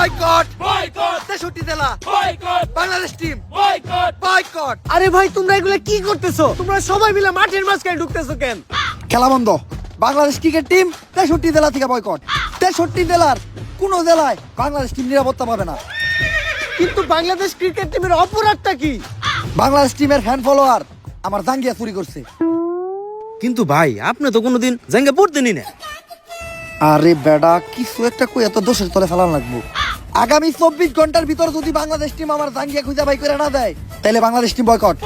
Boycott boycott 63 জেলা boycott Bangladesh team boycott boycott. আরে ভাই তোমরা এগুলা কি করতেছো? তোমরা সবাই মিলে মাঠের মাঝখানে ঢুকতেছো কেন? খেলা বন্ধ। বাংলাদেশ ক্রিকেট টিম 63 জেলা থেকে বয়কট। 63 জেলার কোন জেলায় বাংলাদেশ টিম নিরাপত্তা পাবে না। কিন্তু বাংলাদেশ ক্রিকেট টিমের অপরাধটা কি? বাংলাদেশ টিমের ফ্যান ফলোয়ার আমার জাঙ্গিয়া চুরি করছে। কিন্তু ভাই আপনি তো কোনোদিন জাঙ্গা পড়তেনি না। আরে বেডা কিছু একটা কই এত দোষের তলে ফেলান লাগবো। আগামী 24 ঘন্টার ভিতর যদি বাংলাদেশ টিম আমার জাঙ্গিয়া খুঁজে বাই করে না দেয় তাহলে বাংলাদেশ টিম বয়কট।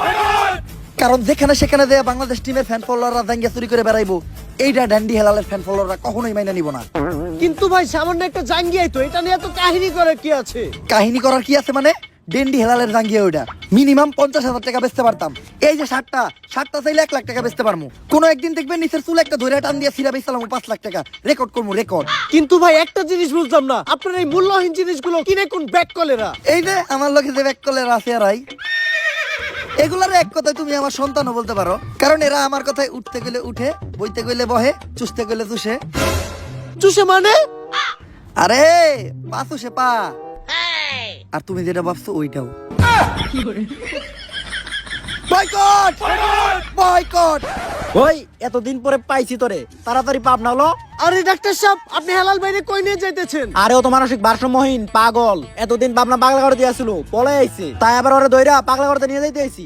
কারণ যেখানে সেখানে দেয়া বাংলাদেশ টিমের ফ্যান ফলোয়াররা জাঙ্গিয়া চুরি করে বেড়াইবো, এইটা ড্যান্ডি হেলালের ফ্যান ফলোয়াররা কখনোই মাইনা নিব না। কিন্তু ভাই সামান্য একটা জাঙ্গিয়াই তো, এটা নিয়ে এত কাহিনী করে কি আছে? কাহিনী করার কি আছে মানে? ডেন্ডি হেলালের জাঙ্গিয়া ওইটা মিনিমাম 50,000 টাকা বেচতে পারতাম। এই যে শার্টটা চাইলে 1 লাখ টাকা বেচতে পারবো। কোনো একদিন দেখবেন নিচের চুল একটা ধরে টান দিয়ে সিরা বেচলাম 5 লাখ টাকা রেকর্ড করবো রেকর্ড। কিন্তু ভাই একটা জিনিস বুঝলাম না, আপনার এই মূল্যহীন জিনিসগুলো কিনে কোন ব্যাক কলেরা? এই যে আমার লোকে যে ব্যাক কলের আছে আর এগুলার এক কথায় তুমি আমার সন্তানও বলতে পারো, কারণ এরা আমার কথায় উঠতে গেলে উঠে, বইতে গেলে বহে, চুষতে গেলে চুষে। চুষে মানে? আরে পা চুষে পা। আর তুমি যেটা ভাবছো ওইটাও। Boycott boycott. ওই এতদিন পরে পাইছি তোরে, তাড়াতাড়ি পাপ না হলো। আরে ডাক্তার সাহেব, আপনি হেলাল বাইরে কই নিয়ে যাইতেছেন? আরে ও তো মানসিক ভারসাম্যহীন পাগল, এতদিন পাবনা পাগলা করে দিয়েছিল, পলে আইছে, তাই আবার ওরে দইরা পাগলা করতে নিয়ে যাইতে আইছি।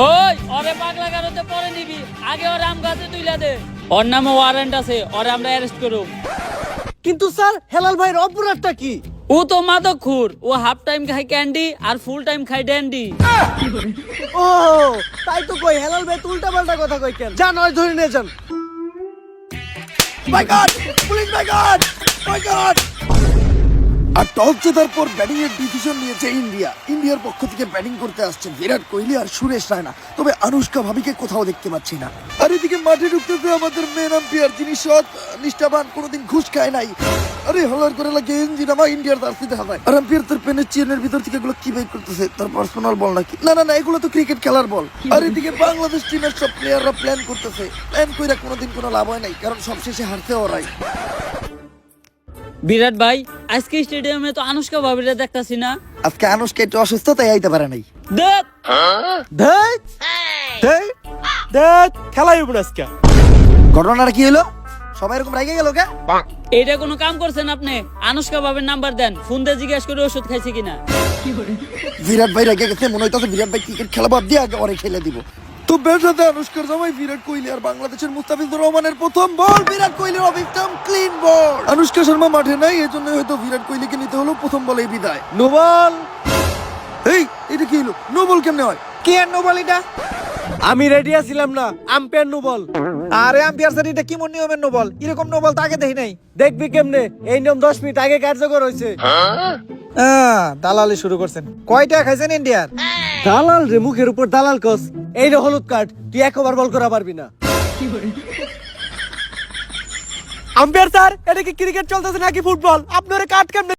ওই ওরে পাগলা গারোতে পরে নিবি, আগে ওর আম গাছে তুইলা দে। ওর নামে ওয়ারেন্ট আছে, ওরে আমরা অ্যারেস্ট করব। কিন্তু স্যার হেলাল ভাইয়ের অপরাধটা কি? ও তো মাদকখোর, ও হাফ টাইম খায় ক্যান্ডি আর ফুল টাইম খায় ড্যান্ডি। ও তাই তো কই, হেলাল ভাই উল্টা পাল্টা কথা কই কেন? যান ওই ধরে নিয়ে যান। Boycott police boycott boycott. আর টস জেতার পর ব্যাটিং এর ডিসিশন নিয়েছে ইন্ডিয়ার পক্ষ থেকে ব্যাটিং করতে আসছে বিরাট কোহলি আর সুরেশ রায়না। তবে আনুশকা ভাবিকে কোথাও দেখতে পাচ্ছি না। আর এদিকে মাঠে ঢুকতেছে আমাদের মেন আম্পায়ার, যিনি সৎ নিষ্ঠাবান, কোনোদিন ঘুষ খায় নাই। আরে হলার করে লাগে ইঞ্জিনামা ইন্ডিয়ার জার্সিতে হাজায়। আর আম্পায়ার তার পেনের চেনের ভিতর থেকে এগুলো কি বের করতেছে? তার পার্সোনাল বল নাকি? না এগুলো তো ক্রিকেট খেলার বল। আর এদিকে বাংলাদেশ টিমের সব প্লেয়াররা প্ল্যান করতেছে। প্ল্যান কইরা কোনোদিন কোনো লাভ হয় নাই, কারণ সবশেষে হারতে ওরাই। বিরাট ভাই, আজকে স্টেডিয়ামে তো আনুশকা ভাবিরা দেখতাছি না। আজকে আনুশকা একটু অসুস্থ, তাই আইতে পারে নাই। দেখ খেলাই উপর আজকে ঘটনাটা কি হলো? সবাই এরকম রাইগে গেল কে? এইটা কোনো কাম করছেন আপনি? আনুশকা ভাবির নাম্বার দেন, ফোন দিয়ে জিজ্ঞেস করে ওষুধ খাইছে কিনা। বিরাট ভাই রেগে গেছে, মনে হইতাছে বিরাট ভাই ক্রিকেট খেলা বাদ দিয়ে আগে ওরে খেলে দিব। তো ব্যাটাতে আনুশকার জামাই বিরাট কোহলি আর বাংলাদেশের মুস্তাফিজুর রহমানের প্রথম বল, বিরাট কোহলির অবিক্রম ক্লিন বল। আনুশকা শর্মা মাঠে নাই, এজন্য হয়তো বিরাট কোহলিকে নিতে হলো প্রথম বলেই বিদায়। No ball. এই এটা কি হলো? নো বল কেমনে হয়? কি আর নো বল এটা? আমি রেডি আছিলাম না, আম্পায়ার নো বল। আরে আম্পায়ার স্যার এটা কি মন নিয়মের নো বল? এরকম নো বল তো আগে দেখি নাই। দেখবি কেমনে? এই নিয়ম 10 মিনিট আগে কার্যকর হয়েছে। দালালি শুরু করছেন। কয়টা খাইছেন ইন্ডিয়ার? দালাল রে, মুখের উপর দালাল কস। এই রে হলুদ কার্ড, তুই একবার বল করা পারবি না। আম্পায়ার স্যার, এটা কি ক্রিকেট চলতেছে নাকি ফুটবল? আপনার কার্ড কেমনে?